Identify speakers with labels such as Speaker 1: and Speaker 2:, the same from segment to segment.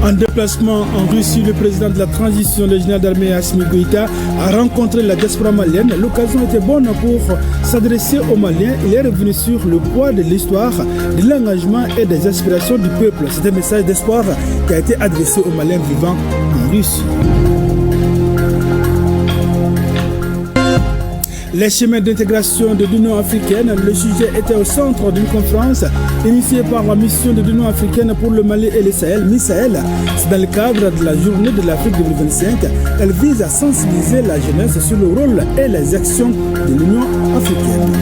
Speaker 1: En déplacement en Russie, le président de la transition, le général d'armée Assimi Goïta, a rencontré la diaspora malienne. L'occasion était bonne pour s'adresser aux Maliens. Il est revenu sur le poids de l'histoire, de l'engagement et des aspirations du peuple. C'est un message d'espoir qui a été adressé aux Maliens vivant en Russie. Les chemins d'intégration de l'Union africaine, le sujet était au centre d'une conférence initiée par la mission de l'Union africaine pour le Mali et le Sahel, MISAEL. C'est dans le cadre de la journée de l'Afrique 2025. Elle vise à sensibiliser la jeunesse sur le rôle et les actions de l'Union africaine.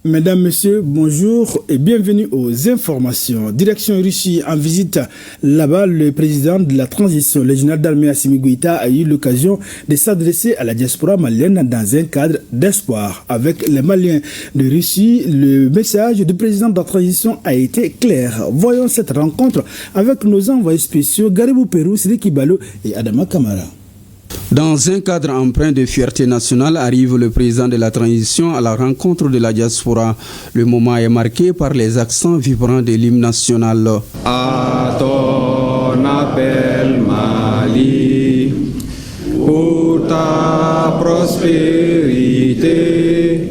Speaker 1: Mesdames, Messieurs, bonjour et bienvenue aux informations. Direction Russie en visite là-bas, le président de la transition, le général d'armée Assimi Goïta, a eu l'occasion de s'adresser à la diaspora malienne dans un cadre d'espoir. Avec les Maliens de Russie, le message du président de la transition a été clair. Voyons cette rencontre avec nos envoyés spéciaux Garibou Pérou, Sidiki Balo et Adama Kamara.
Speaker 2: Dans un cadre empreint de fierté nationale, arrive le président de la transition à la rencontre de la diaspora. Le moment est marqué par les accents vibrants de l'hymne national.
Speaker 3: À ton appel, Mali, pour ta prospérité,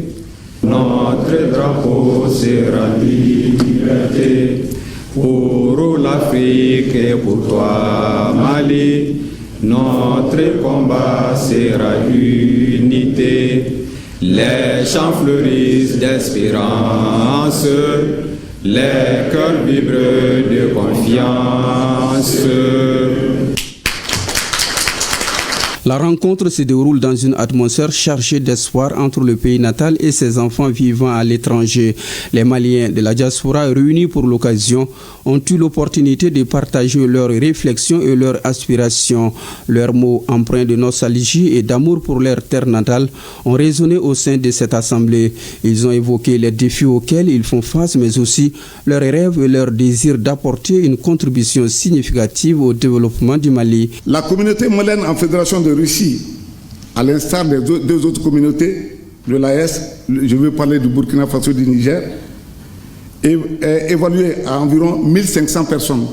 Speaker 3: notre drapeau sera liberté. Pour l'Afrique et pour toi, Mali, notre combat sera unité, les champs fleurissent d'espérance, les cœurs vibrent de confiance.
Speaker 2: La rencontre se déroule dans une atmosphère chargée d'espoir entre le pays natal et ses enfants vivant à l'étranger. Les Maliens de la diaspora réunis pour l'occasion ont eu l'opportunité de partager leurs réflexions et leurs aspirations. Leurs mots empreints de nostalgie et d'amour pour leur terre natale ont résonné au sein de cette assemblée. Ils ont évoqué les défis auxquels ils font face, mais aussi leurs rêves et leur désir d'apporter une contribution significative au développement du Mali.
Speaker 4: La communauté malienne en Fédération de Russie, à l'instar des deux autres communautés de l'AES, je veux parler du Burkina Faso et du Niger, est évaluée à environ 1500 personnes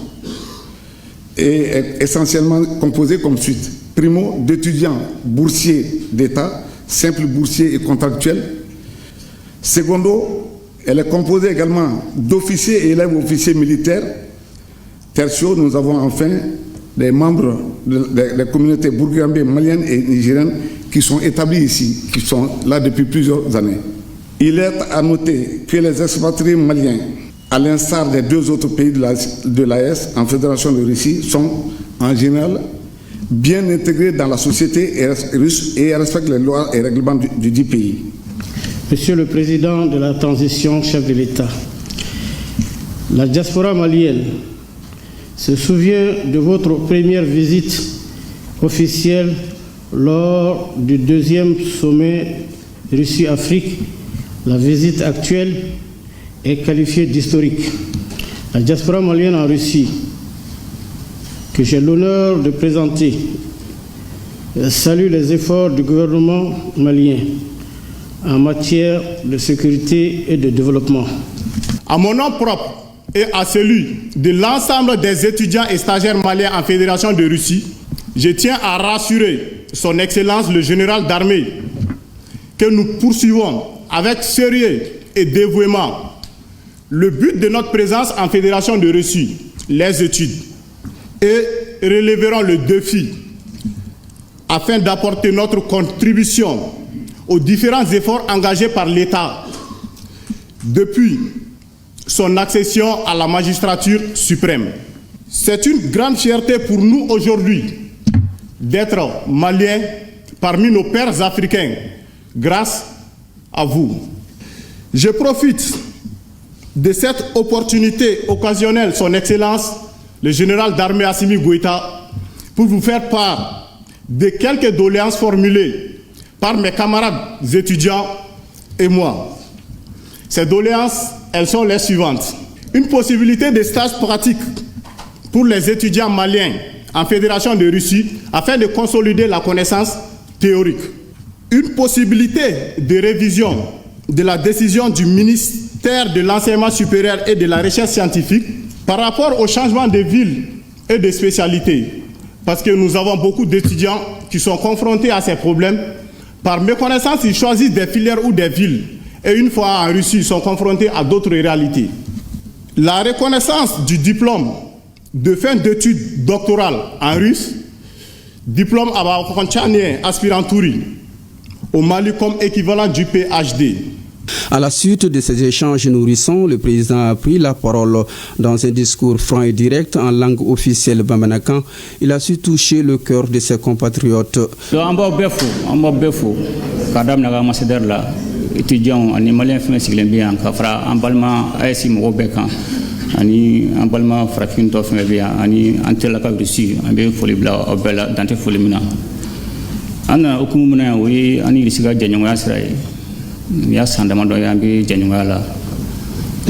Speaker 4: et est essentiellement composée comme suite. Primo, d'étudiants boursiers d'État, simples boursiers et contractuels. Secondo, elle est composée également d'officiers et élèves officiers militaires. Tertio, nous avons enfin des membres des communautés burkinabées, maliennes et nigériennes qui sont établis ici, qui sont là depuis plusieurs années. Il est à noter que les expatriés maliens, à l'instar des deux autres pays de l'AES en Fédération de Russie, sont en général bien intégrés dans la société russe et respectent les lois et règlements du dit pays.
Speaker 5: Monsieur le Président de la transition, chef de l'État, la diaspora malienne se souvient de votre première visite officielle lors du deuxième sommet Russie-Afrique. La visite actuelle est qualifiée d'historique. La diaspora malienne en Russie, que j'ai l'honneur de présenter, salue les efforts du gouvernement malien en matière de sécurité et de développement.
Speaker 6: À mon nom propre et à celui de l'ensemble des étudiants et stagiaires maliens en Fédération de Russie, je tiens à rassurer son Excellence le général d'armée que nous poursuivons avec sérieux et dévouement le but de notre présence en Fédération de Russie, les études, et relèverons le défi afin d'apporter notre contribution aux différents efforts engagés par l'État depuis son accession à la magistrature suprême. C'est une grande fierté pour nous aujourd'hui d'être Maliens parmi nos pairs africains grâce à vous. Je profite de cette opportunité occasionnelle, Son Excellence, le général d'armée Assimi Goïta, pour vous faire part de quelques doléances formulées par mes camarades étudiants et moi. Ces doléances, elles sont les suivantes. Une possibilité de stage pratique pour les étudiants maliens en Fédération de Russie afin de consolider la connaissance théorique. Une possibilité de révision de la décision du ministère de l'Enseignement supérieur et de la Recherche scientifique Par rapport au changement de ville et de spécialité, parce que nous avons beaucoup d'étudiants qui sont confrontés à ces problèmes, par méconnaissance, ils choisissent des filières ou des villes. Et une fois en Russie, ils sont confrontés à d'autres réalités. La reconnaissance du diplôme de fin d'études doctorales en russe, diplôme à aspiranturi, au Mali comme équivalent du PhD.
Speaker 2: À la suite de ces échanges nourrissants, le président a pris la parole dans un discours franc et direct en langue officielle bamanakan. Il a su toucher le cœur de ses compatriotes.
Speaker 7: Étudiants en malien femme siglen bien kafra en balma aysi mo bekan ani en balma frafin to femme bien ani antela ka russi ambe foli bla obela dante foli mina ana okumu muna wi ani risiga janyo asrai ya sanda mando ya ambe janyo la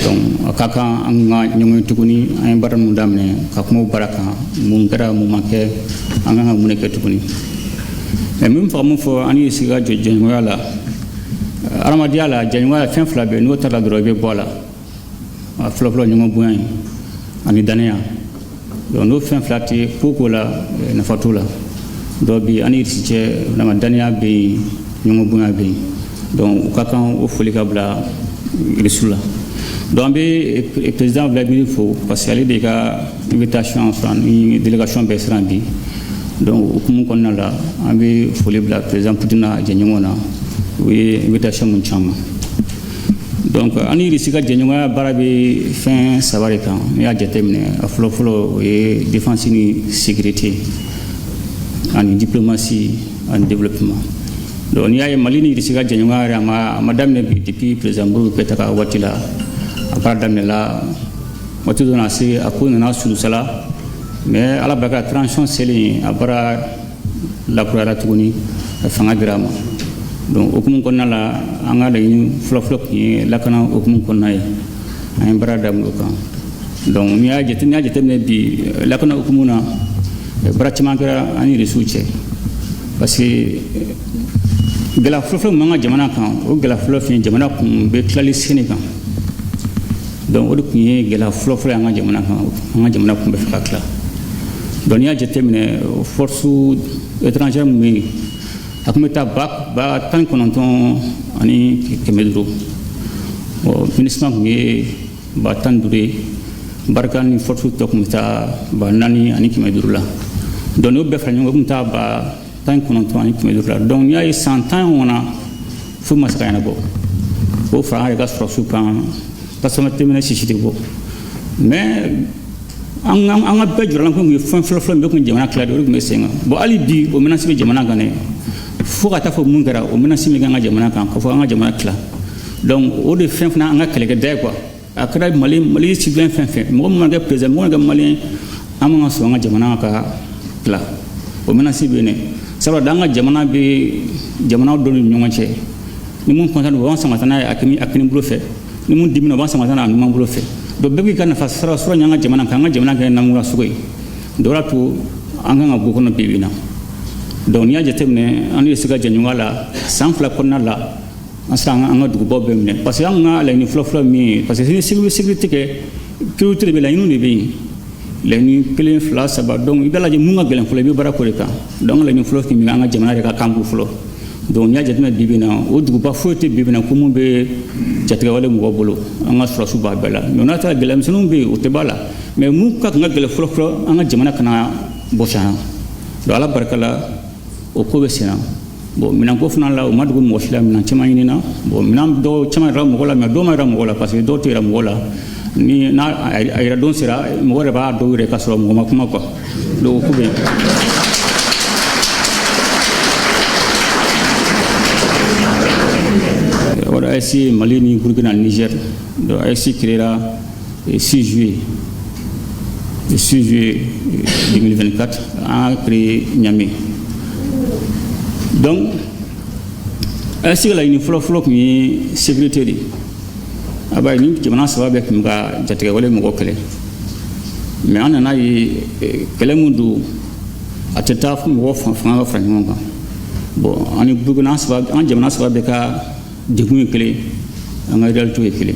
Speaker 7: donc akaka anga nyongo tukuni ay baram mudamne kakmo baraka mun gara mu make anga mun ke tukuni et même vraiment fo ani risiga janyo la Aramadia la January fin flabe no tala drobe bola floplo nyumo buan ani danea do no fin flati pokola na fatula do bi ani riche na madania be nyumo buan be donc ukakan o folika bla risula do ambe président Vladimir Fo parce aller de ka invitation en une délégation besrambi donc ukumu konna la ambe folibla président Putina janyumona oui invitation mun chama donc ani risika jenga barabi fin sabarika ya jetemne aflo et défense ni sécurité en diplomatie en développement donc ni ay malini risika jenga rama madame ne depuis président Bourou petaka watila apardam la watu dona si akuna na sulu sala mais ala baka transition seli abara la kurara tuguni fanga drama donc okumun konna la anga la ni flop ni la kana okumun konna ay ay barada mu kan donc ni a jete ne bi la kana okumuna brachima kara ani resuche parce que gala flop manga jamana kan o gala flop ni jamana kun be klali senegal donc o kunye gala flop anga jamana kun be fakla donc ni a jete ne force étrangère mu akumeta bak ba tan kononton ani kemedro o ministre ngi ba tan dure barkan fortu tokumeta ba nani ani kemedro la don o be franyo kumta ba tan kononton ani kemedro la donc ya 100 ans ona fu maskana bo o fra ga strosu kan tasomete mena sisiti bo mais anga be jura ko ngi fon floflo be ko jamana klado ko mesenga bo ali bi o mena sibe jamana gane fo ka ta fo mun gara o mena simi ganga jamana kan ko fo anga jamana kla donc o de fin fana anga kelege de quoi akra mali ci bien fin mo mo ga président mo ga malien amanga so anga jamana ka kla o mena sibe ne sala danga jamana be jamana do nyonga che ni mun kontan bo sama tana akini bulo fe ni mun dimino ba sama tana mun bulo fe do begi kan fa sara sura nyanga jamana kan namura sugoi doratu anga nga gokono bibina donc ya jetemne anu siga janyungala sanfla konna la asanga anga dugo bemne parce que anga la ni floflo mi parce que sécurité ke culture be la inu ni be la ni plein fla saba donc ibala je munga gelen flo bi barako reka donc la ni flof mi anga jamana reka kambu flo donc ya jetemne bibina o dugo ba fote bibina kumumbe jatga wala mu bolo anga frosu ba bela mais nata gelen sunum be o tebala mais mu ka nga gelen floflo anga jamana kana bosha do ala barkala o ko be sena bo minan ko fana la o madugo mo shila minan chama yinina bo minan do chama ra mo gola me do ma ra mo gola parce que do tira mo gola ni na ay ra don sira mo gore ba do re kasro mo ma kuma ko do ko be ora ainsi Mali ni Burkina Niger do ainsi créera 6 juillet 2024 a créé Niamey. Donc, ainsi que la une flot qui sécurité dit. Aba ni jamana sababu kimga jatega wale mugokele. Mais on en a eu kele mundu ateta fu mo fanga frangonga. Bon, on est Burkina sababu en jamana sababu ka degun kele en réalité kele.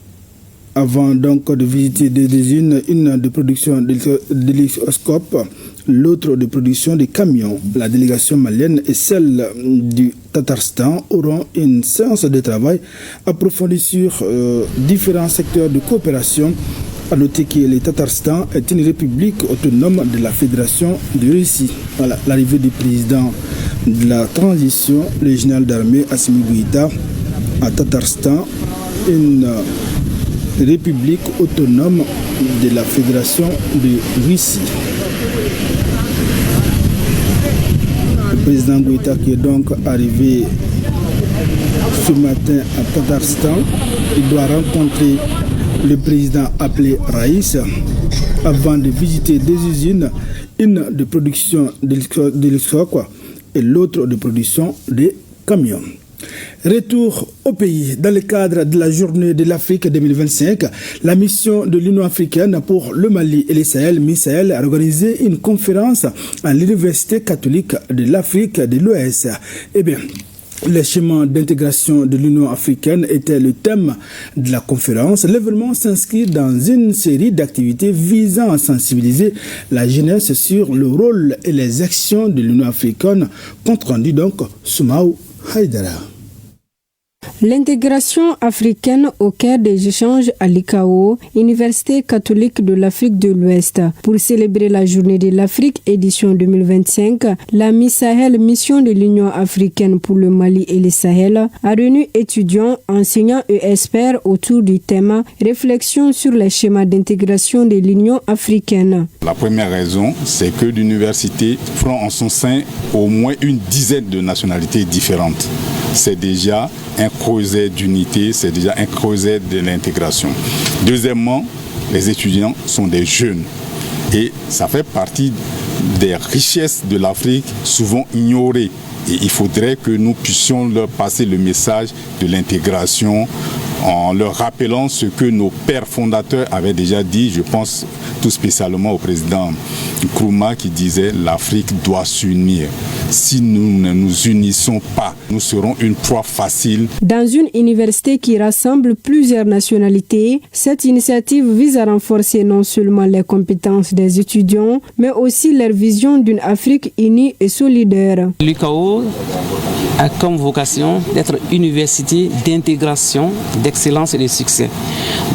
Speaker 1: Avant donc de visiter des usines, une de production d'hélioscope, l'autre de production de camions, la délégation malienne et celle du Tatarstan auront une séance de travail approfondie sur différents secteurs de coopération. À noter que le Tatarstan est une république autonome de la Fédération de Russie. Voilà, l'arrivée du président de la transition, le général d'armée Assimi Goïta, à Tatarstan, une république autonome de la Fédération de Russie. Le président Goïta qui est donc arrivé ce matin à Tatarstan, il doit rencontrer le président appelé Raïs avant de visiter des usines, une de production d'hélioscope et l'autre de production de camions. Retour au pays. Dans le cadre de la journée de l'Afrique 2025, la mission de l'Union africaine pour le Mali et le Sahel, MISAHEL, a organisé une conférence à l'Université catholique de l'Afrique de l'Ouest. Eh bien, les schémas d'intégration de l'Union africaine était le thème de la conférence. L'événement s'inscrit dans une série d'activités visant à sensibiliser la jeunesse sur le rôle et les actions de l'Union africaine, compte rendu donc Soumaou Haïdara.
Speaker 8: L'intégration africaine au cœur des échanges à l'ICAO, Université catholique de l'Afrique de l'Ouest. Pour célébrer la journée de l'Afrique édition 2025, la MISAHEL, mission de l'Union africaine pour le Mali et le Sahel, a réuni étudiants, enseignants et experts autour du thème « Réflexion sur les schémas d'intégration de l'Union africaine ».
Speaker 9: La première raison, c'est que l'université prend en son sein au moins une dizaine de nationalités différentes. C'est déjà un creuset d'unité, c'est déjà un creuset de l'intégration. Deuxièmement, les étudiants sont des jeunes et ça fait partie des richesses de l'Afrique souvent ignorées. Et il faudrait que nous puissions leur passer le message de l'intégration en leur rappelant ce que nos pères fondateurs avaient déjà dit. Je pense tout spécialement au président Nkrumah qui disait « l'Afrique doit s'unir ». Si nous ne nous unissons pas, nous serons une proie facile.
Speaker 8: Dans une université qui rassemble plusieurs nationalités, cette initiative vise à renforcer non seulement les compétences des étudiants, mais aussi leur vision d'une Afrique unie et solidaire.
Speaker 10: L'ICAO a comme vocation d'être une université d'intégration, d'excellence et de succès.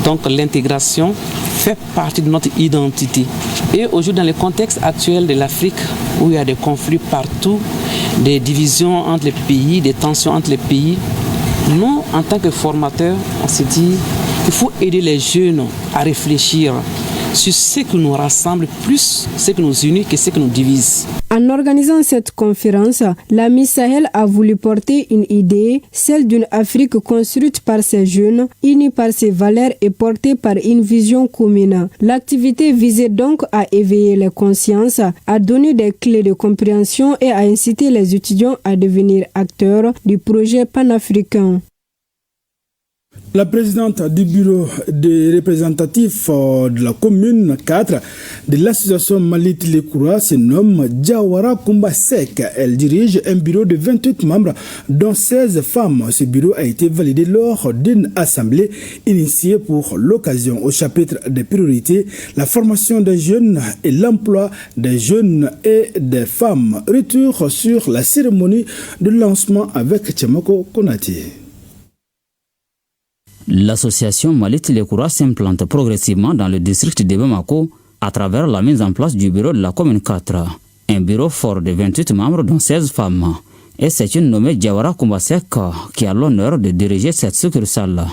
Speaker 10: Donc l'intégration fait partie de notre identité. Et aujourd'hui, dans le contexte actuel de l'Afrique, où il y a des conflits partout, des divisions entre les pays, des tensions entre les pays, nous, en tant que formateurs, on s'est dit qu'il faut aider les jeunes à réfléchir sur ce qui nous rassemble plus, ce qui nous unit que ce qui nous divise.
Speaker 8: En organisant cette conférence, la MISAHEL a voulu porter une idée, celle d'une Afrique construite par ses jeunes, unie par ses valeurs et portée par une vision commune. L'activité visait donc à éveiller les consciences, à donner des clés de compréhension et à inciter les étudiants à devenir acteurs du projet panafricain.
Speaker 1: La présidente du bureau des représentatifs de la commune 4 de l'association Mali Tilekura se nomme Diawara Kumbasek. Elle dirige un bureau de 28 membres, dont 16 femmes. Ce bureau a été validé lors d'une assemblée initiée pour l'occasion au chapitre des priorités, la formation des jeunes et l'emploi des jeunes et des femmes. Retour sur la cérémonie de lancement avec Tchamako Konati.
Speaker 11: L'association Mali Tilekura s'implante progressivement dans le district de Bamako à travers la mise en place du bureau de la commune 4. Un bureau fort de 28 membres dont 16 femmes. Et c'est une nommée Diawara Kumbasek qui a l'honneur de diriger cette succursale.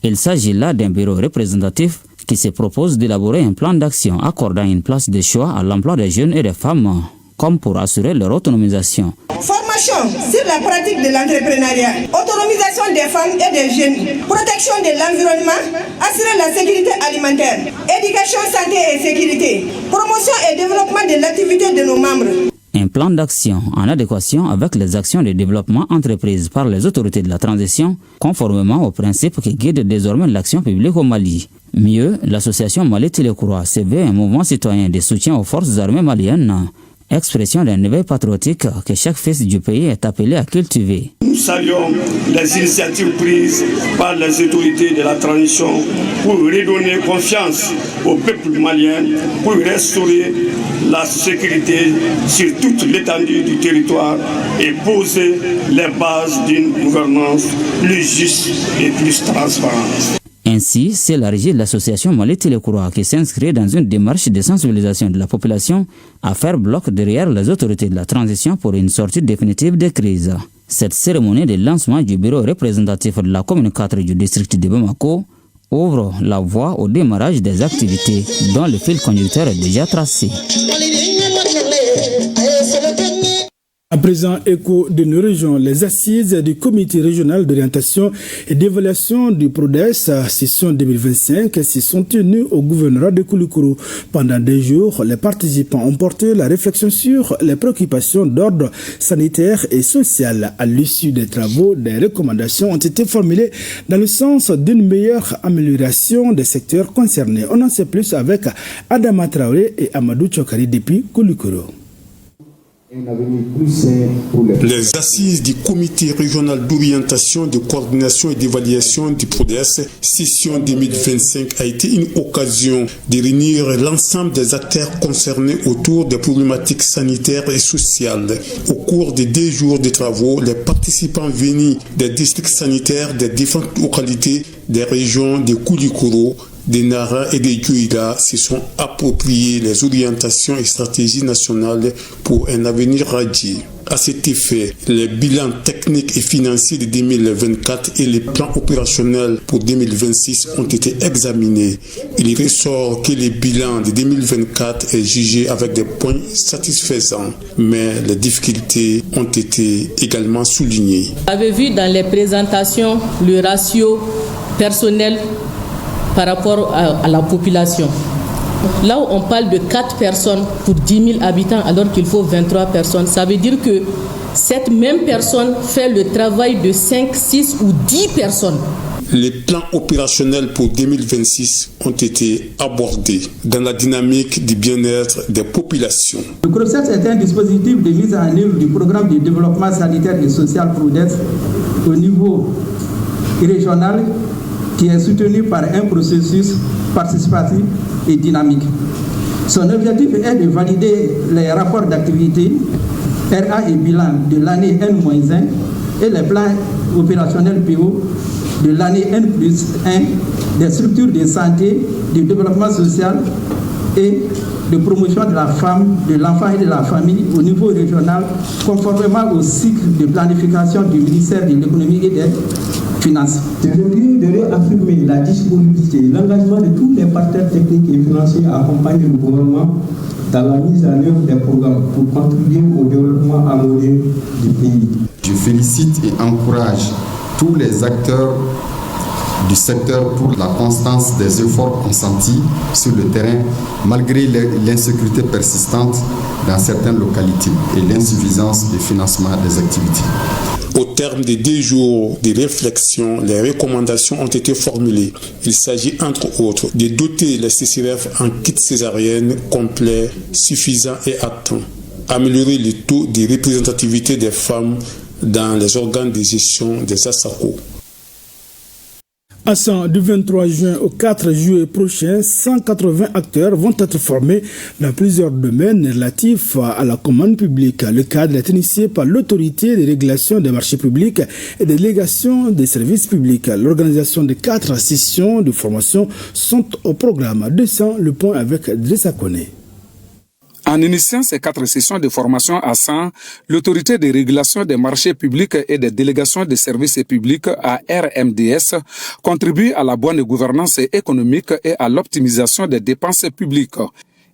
Speaker 11: Il s'agit là d'un bureau représentatif qui se propose d'élaborer un plan d'action accordant une place de choix à l'emploi des jeunes et des femmes, comme pour assurer leur autonomisation.
Speaker 12: Formation sur la pratique de l'entrepreneuriat, autonomisation des femmes et des jeunes, protection de l'environnement, assurer la sécurité alimentaire, éducation, santé et sécurité, promotion et développement de l'activité de nos membres.
Speaker 11: Un plan d'action en adéquation avec les actions de développement entreprises par les autorités de la transition, conformément aux principes qui guident désormais l'action publique au Mali. Mieux, l'association Mali Tilekura se veut un mouvement citoyen de soutien aux forces armées maliennes, expression d'un éveil patriotique que chaque fils du pays est appelé à cultiver.
Speaker 13: Nous saluons les initiatives prises par les autorités de la transition pour redonner confiance au peuple malien, pour restaurer la sécurité sur toute l'étendue du territoire et poser les bases d'une gouvernance plus juste et plus transparente.
Speaker 11: Ainsi, s'élargit l'association Mali Télécourroie qui s'inscrit dans une démarche de sensibilisation de la population à faire bloc derrière les autorités de la transition pour une sortie définitive des crises. Cette cérémonie de lancement du bureau représentatif de la commune 4 du district de Bamako ouvre la voie au démarrage des activités dont le fil conducteur est déjà tracé.
Speaker 1: À présent, écho de nos régions, les assises du comité régional d'orientation et d'évaluation du PRODES, session 2025, se sont tenues au gouvernorat de Koulikoro. Pendant 2 jours, les participants ont porté la réflexion sur les préoccupations d'ordre sanitaire et social. À l'issue des travaux, des recommandations ont été formulées dans le sens d'une meilleure amélioration des secteurs concernés. On en sait plus avec Adama Traoré et Amadou Chokari depuis Koulikoro.
Speaker 14: Les assises du comité régional d'orientation, de coordination et d'évaluation du PRODES, session 2025, a été une occasion de réunir l'ensemble des acteurs concernés autour des problématiques sanitaires et sociales. Au cours des 2 jours de travaux, les participants venus des districts sanitaires des différentes localités des régions de Koulikoro, des Nara et des Djouïla se sont appropriés les orientations et stratégies nationales pour un avenir radieux. À cet effet, les bilans techniques et financiers de 2024 et les plans opérationnels pour 2026 ont été examinés. Il ressort que le bilan de 2024 est jugé avec des points satisfaisants, mais les difficultés ont été également soulignées.
Speaker 15: Vous avez vu dans les présentations le ratio personnel par rapport à la population. Là où on parle de 4 personnes pour 10 000 habitants alors qu'il faut 23 personnes, ça veut dire que cette même personne fait le travail de 5, 6 ou 10 personnes.
Speaker 14: Les plans opérationnels pour 2026 ont été abordés dans la dynamique du bien-être des populations.
Speaker 16: Le CROSES est un dispositif de mise en œuvre du programme de développement sanitaire et social PRODES au niveau régional qui est soutenu par un processus participatif et dynamique. Son objectif est de valider les rapports d'activité, RA et bilan de l'année N-1 et les plans opérationnels PO de l'année N+1 des structures de santé, de développement social et de promotion de la femme, de l'enfant et de la famille au niveau régional, conformément au cycle de planification du ministère de l'économie et des finances.
Speaker 17: Je voudrais affirmer la disponibilité et l'engagement de tous les partenaires techniques et financiers à accompagner le gouvernement dans la mise en œuvre des programmes pour contribuer au développement harmonieux du pays.
Speaker 18: Je félicite et encourage tous les acteurs du secteur pour la constance des efforts consentis sur le terrain malgré l'insécurité persistante dans certaines localités et l'insuffisance de financement des activités.
Speaker 14: Au terme des 2 jours de réflexion, les recommandations ont été formulées. Il s'agit entre autres de doter les CCRF en kit césarienne complet, suffisant et à temps, améliorer le taux de représentativité des femmes dans les organes de gestion des ASACO.
Speaker 1: Du 23 juin au 4 juillet prochain, 180 acteurs vont être formés dans plusieurs domaines relatifs à la commande publique. Le cadre est initié par l'autorité de régulation des marchés publics et des délégations des services publics. L'organisation de 4 sessions de formation sont au programme. 200, le point avec Dressa Kone.
Speaker 19: En initiant ces 4 sessions de formation à 100, l'autorité de régulation des marchés publics et des délégations des services publics à RMDS contribue à la bonne gouvernance économique et à l'optimisation des dépenses publiques.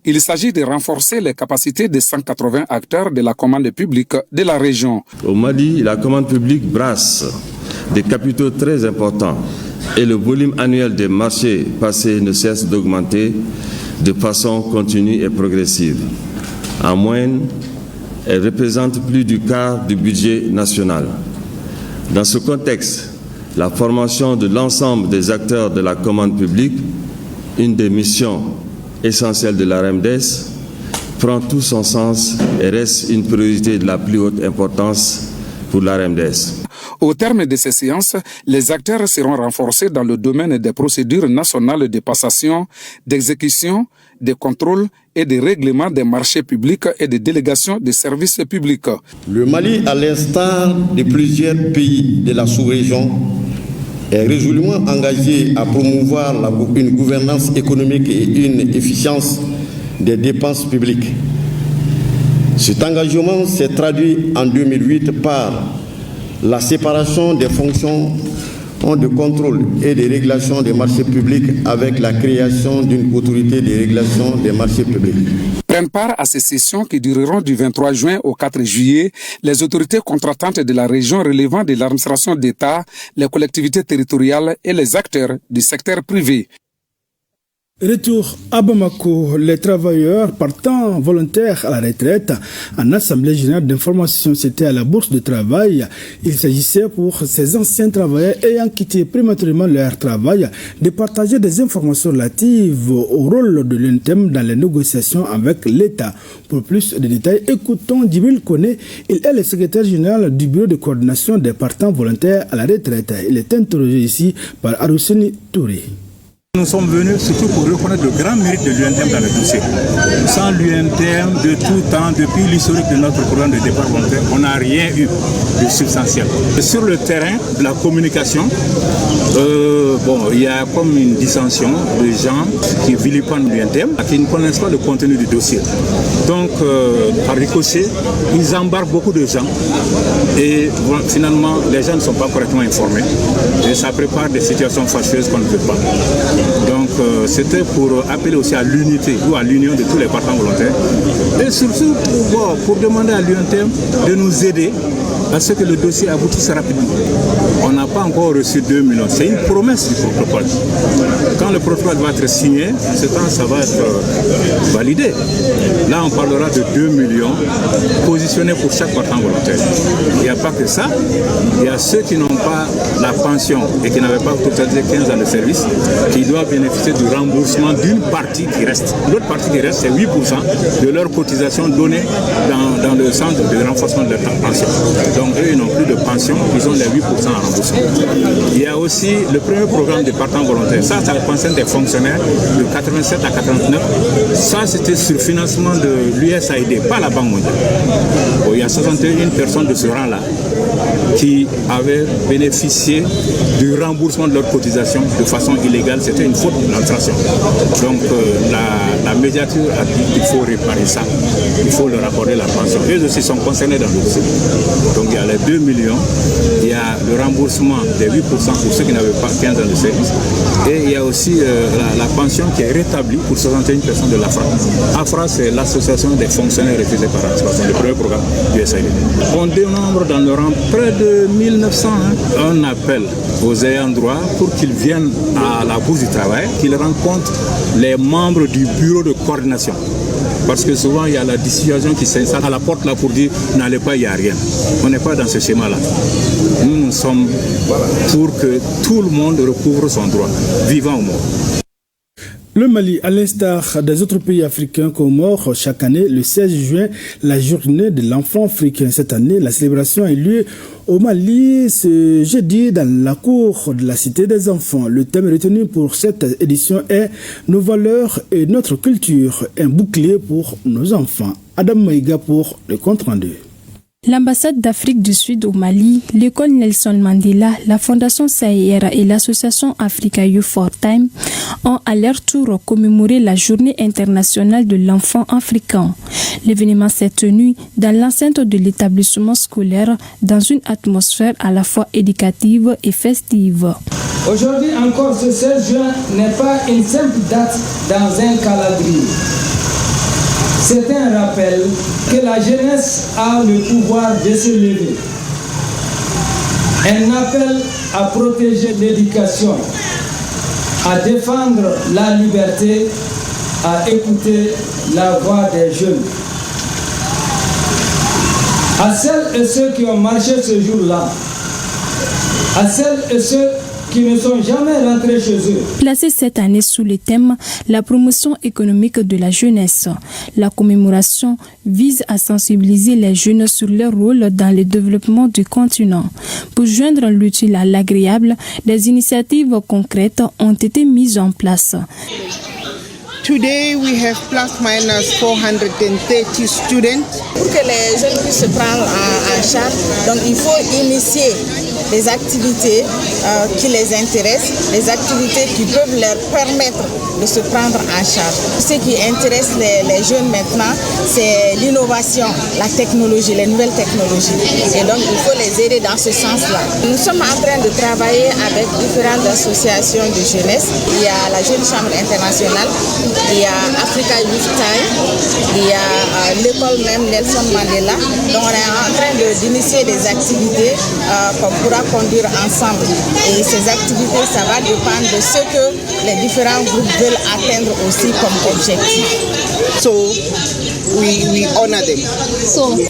Speaker 19: Il s'agit de renforcer les capacités des 180 acteurs de la commande publique de la région.
Speaker 20: Au Mali, la commande publique brasse des capitaux très importants et le volume annuel des marchés passés ne cesse d'augmenter de façon continue et progressive. En moyenne, elle représente plus du quart du budget national. Dans ce contexte, la formation de l'ensemble des acteurs de la commande publique, une des missions essentielles de la RMDS, prend tout son sens et reste une priorité de la plus haute importance pour l'ARMDS.
Speaker 19: Au terme de ces séances, les acteurs seront renforcés dans le domaine des procédures nationales de passation, d'exécution, de contrôle et de règlement des marchés publics et de délégation des services publics.
Speaker 21: Le Mali, à l'instar de plusieurs pays de la sous-région, est résolument engagé à promouvoir une gouvernance économique et une efficience des dépenses publiques. Cet engagement s'est traduit en 2008 par la séparation des fonctions de contrôle et de régulation des marchés publics avec la création d'une autorité de régulation des marchés publics.
Speaker 19: Prennent part à ces sessions qui dureront du 23 juin au 4 juillet les autorités contratantes de la région relevant de l'administration d'État, les collectivités territoriales et les acteurs du secteur privé.
Speaker 1: Retour à Bamako, les travailleurs partant volontaires à la retraite en Assemblée générale d'information, c'était à la Bourse de travail. Il s'agissait pour ces anciens travailleurs ayant quitté prématurément leur travail de partager des informations relatives au rôle de l'UNTEM dans les négociations avec l'État. Pour plus de détails, écoutons Djibril Kone. Il est le secrétaire général du bureau de coordination des partants volontaires à la retraite. Il est interrogé ici par Arousseni Touré.
Speaker 22: Nous sommes venus surtout pour reconnaître le grand mérite de l'UNTEM dans le dossier. Sans l'UNTEM, de tout temps, depuis l'historique de notre programme de départ volontaire, on n'a rien eu de substantiel. Sur le terrain de la communication, il y a comme une dissension de gens qui vilipendent l'UNTEM, qui ne connaissent pas le contenu du dossier. Donc, par ricochet, ils embarquent beaucoup de gens et finalement, les gens ne sont pas correctement informés et ça prépare des situations fâcheuses qu'on ne veut pas. Donc c'était pour appeler aussi à l'unité ou à l'union de tous les partants volontaires et surtout pour demander à l'UNTEM de nous aider à ce que le dossier aboutisse rapidement. On n'a pas encore reçu 2 millions, c'est une promesse du protocole. Quand le protocole va être signé, ce temps ça va être validé. Là on parlera de 2 millions positionnés pour chaque partant volontaire. Il n'y a pas que ça, il y a ceux qui n'ont pas la pension et qui n'avaient pas totalisé 15 ans de service, qui doivent bénéficier du remboursement d'une partie qui reste. L'autre partie qui reste, c'est 8% de leur cotisation donnée dans le centre de renforcement de leur pension. Donc eux, ils n'ont plus de pension, ils ont les 8% en remboursement. Il y a aussi le premier programme de partants volontaires. Ça concerne des fonctionnaires de 87 à 89. Ça, c'était sur financement de l'USAID, pas la Banque mondiale. Il y a 61 personnes de ce rang-là qui avaient bénéficié du remboursement de leur cotisation de façon illégale. C'était une faute de l'administration. Donc la médiature a dit qu'il faut réparer ça. Il faut leur accorder la pension. Eux aussi sont concernés dans le dossier. Donc il y a les 2 millions, il y a le remboursement des 8% pour ceux qui n'avaient pas 15 ans de service. Et il y a aussi la pension qui est rétablie pour 61 personnes de l'AFRA. AFRA, c'est l'association des fonctionnaires refusés par l'administration, le premier programme du USAID. On dénombre dans le rang près de 1900. On appelle aux ayants droit pour qu'ils viennent à la Bourse du travail, qu'ils rencontrent les membres du bureau de coordination. Parce que souvent, il y a la dissuasion qui s'installe à la porte là pour dire n'allez pas, il n'y a rien. On n'est pas dans ce schéma-là. Nous sommes pour que tout le monde recouvre son droit, vivant ou mort.
Speaker 1: Le Mali, à l'instar des autres pays africains comores, chaque année, le 16 juin, la journée de l'enfant africain. Cette année, la célébration a eu lieu au Mali ce jeudi dans la cour de la Cité des enfants. Le thème retenu pour cette édition est « Nos valeurs et notre culture », un bouclier pour nos enfants. Adam Maïga pour le compte rendu.
Speaker 23: L'ambassade d'Afrique du Sud au Mali, l'école Nelson Mandela, la Fondation Saïera et l'association Africa Youth for Time ont à leur tour commémoré la journée internationale de l'enfant africain. L'événement s'est tenu dans l'enceinte de l'établissement scolaire dans une atmosphère à la fois éducative et festive.
Speaker 24: Aujourd'hui encore, ce 16 juin n'est pas une simple date dans un calendrier. C'est un rappel que la jeunesse a le pouvoir de se lever. Un appel à protéger l'éducation, à défendre la liberté, à écouter la voix des jeunes. À celles et ceux qui ont marché ce jour-là, à celles et ceux qui ne sont jamais rentrés chez eux.
Speaker 23: Placé cette année sous le thème « La promotion économique de la jeunesse », la commémoration vise à sensibiliser les jeunes sur leur rôle dans le développement du continent. Pour joindre l'utile à l'agréable, des initiatives concrètes ont été mises en place.
Speaker 3: Today we have plus minus 430 students.
Speaker 4: Pour que les jeunes puissent se prendre en charge, donc il faut initier des activités qui les intéressent, des activités qui peuvent leur permettre de se prendre en charge. Ce qui intéresse les jeunes maintenant, c'est l'innovation, la technologie, les nouvelles technologies. Et donc il faut les aider dans ce sens-là. Nous sommes en train de travailler avec différentes associations de jeunesse. Il y a la Jeune Chambre internationale, il y a Africa Youth Time, il y a l'école même Nelson Mandela. Donc on est en train d'initier des activités qu'on pourra conduire ensemble. Et ces activités, ça va dépendre de ce que les différents groupes veulent atteindre aussi comme objectif.
Speaker 3: So we honor them.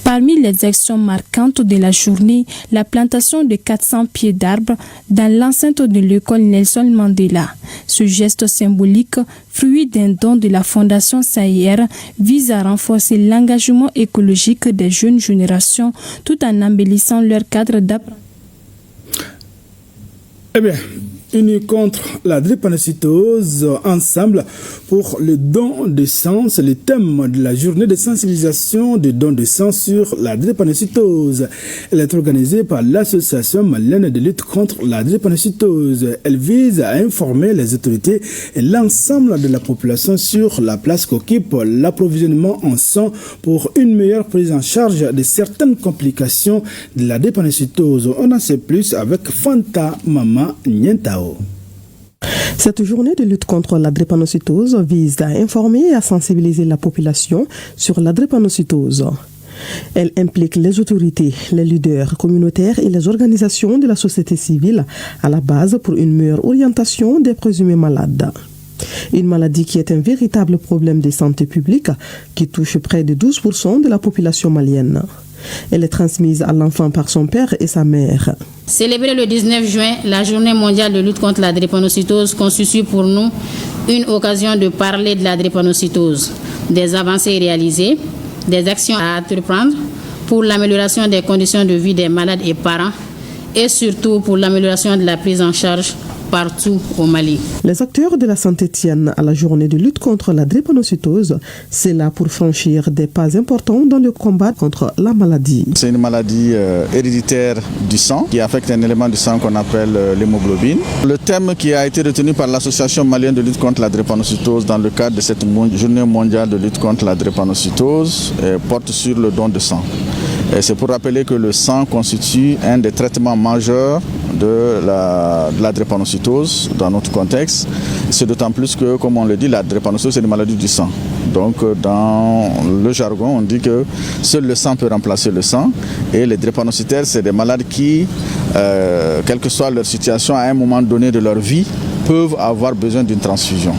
Speaker 23: Parmi les actions marquantes de la journée, la plantation de 400 pieds d'arbres dans l'enceinte de l'école Nelson Mandela. Ce geste symbolique, fruit d'un don de la Fondation Saïr, vise à renforcer l'engagement écologique des jeunes générations tout en embellissant leur cadre d'apprentissage.
Speaker 1: Eh bien, unis contre la drépanocytose, ensemble pour le don de sang, c'est le thème de la journée de sensibilisation de don de sang sur la drépanocytose. Elle est organisée par l'Association malienne de lutte contre la drépanocytose. Elle vise à informer les autorités et l'ensemble de la population sur la place qu'occupe l'approvisionnement en sang pour une meilleure prise en charge de certaines complications de la drépanocytose. On en sait plus avec Fanta Mama Nientao.
Speaker 5: Cette journée de lutte contre la drépanocytose vise à informer et à sensibiliser la population sur la drépanocytose. Elle implique les autorités, les leaders communautaires et les organisations de la société civile à la base pour une meilleure orientation des présumés malades. Une maladie qui est un véritable problème de santé publique qui touche près de 12% de la population malienne. Elle est transmise à l'enfant par son père et sa mère.
Speaker 6: Célébrer le 19 juin, la journée mondiale de lutte contre la drépanocytose constitue pour nous une occasion de parler de la drépanocytose, des avancées réalisées, des actions à entreprendre pour l'amélioration des conditions de vie des malades et parents et surtout pour l'amélioration de la prise en charge partout au Mali.
Speaker 5: Les acteurs de la santé tiennent à la journée de lutte contre la drépanocytose. C'est là pour franchir des pas importants dans le combat contre la maladie.
Speaker 25: C'est une maladie héréditaire du sang qui affecte un élément du sang qu'on appelle l'hémoglobine. Le thème qui a été retenu par l'Association malienne de lutte contre la drépanocytose dans le cadre de cette journée mondiale de lutte contre la drépanocytose porte sur le don de sang. Et c'est pour rappeler que le sang constitue un des traitements majeurs de la drépanocytose dans notre contexte. C'est d'autant plus que, comme on le dit, la drépanocytose c'est une maladie du sang. Donc dans le jargon, on dit que seul le sang peut remplacer le sang. Et les drépanocytaires, c'est des malades qui, quelle que soit leur situation, à un moment donné de leur vie, peuvent avoir besoin d'une transfusion.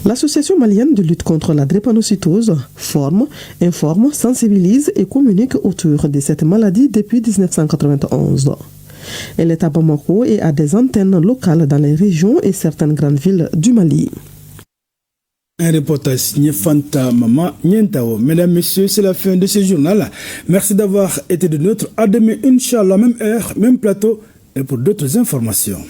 Speaker 5: L'Association malienne de lutte contre la drépanocytose forme, informe, sensibilise et communique autour de cette maladie depuis 1991. Elle est à Bamako et a des antennes locales dans les régions et certaines grandes villes du Mali.
Speaker 1: Un reportage signé Fanta Mama Nientao. Mesdames, Messieurs, c'est la fin de ce journal. Merci d'avoir été de notre. À demain, Inch'Allah, même heure, même plateau et pour d'autres informations.